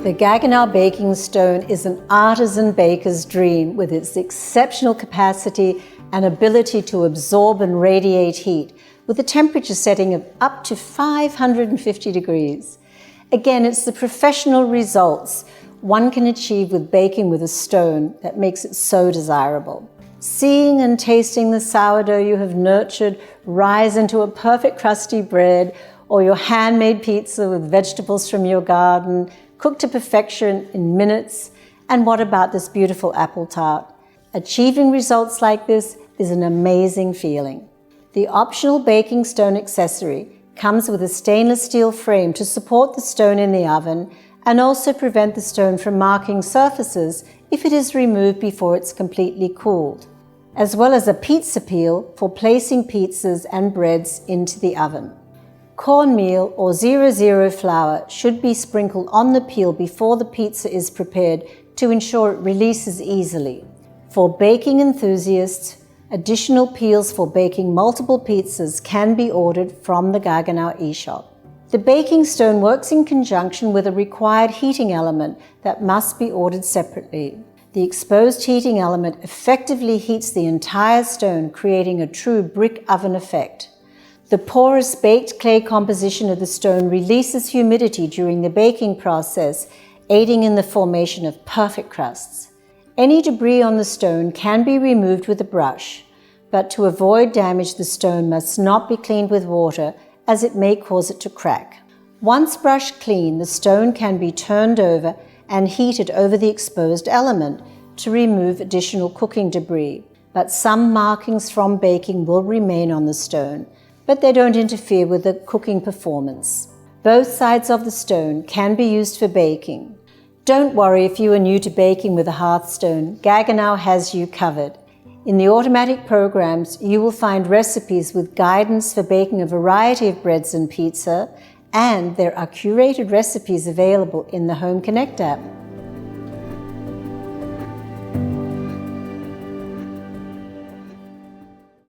The Gaggenau baking stone is an artisan baker's dream with its exceptional capacity and ability to absorb and radiate heat with a temperature setting of up to 550 degrees. Again, it's the professional results one can achieve with baking with a stone that makes it so desirable. Seeing and tasting the sourdough you have nurtured rise into a perfect crusty bread, or your handmade pizza with vegetables from your garden, cooked to perfection in minutes. And what about this beautiful apple tart? Achieving results like this is an amazing feeling. The optional baking stone accessory comes with a stainless steel frame to support the stone in the oven and also prevent the stone from marking surfaces if it is removed before it's completely cooled, as well as a pizza peel for placing pizzas and breads into the oven. Cornmeal or 00 flour should be sprinkled on the peel before the pizza is prepared to ensure it releases easily. For baking enthusiasts, additional peels for baking multiple pizzas can be ordered from the Gaggenau eShop. The baking stone works in conjunction with a required heating element that must be ordered separately. The exposed heating element effectively heats the entire stone, creating a true brick oven effect. The porous baked clay composition of the stone releases humidity during the baking process, aiding in the formation of perfect crusts. Any debris on the stone can be removed with a brush, but to avoid damage, the stone must not be cleaned with water, as it may cause it to crack. Once brushed clean, the stone can be turned over and heated over the exposed element to remove additional cooking debris. But some markings from baking will remain on the stone, but they don't interfere with the cooking performance. Both sides of the stone can be used for baking. Don't worry if you are new to baking with a hearthstone, Gaggenau has you covered. In the automatic programs, you will find recipes with guidance for baking a variety of breads and pizza, and there are curated recipes available in the Home Connect app.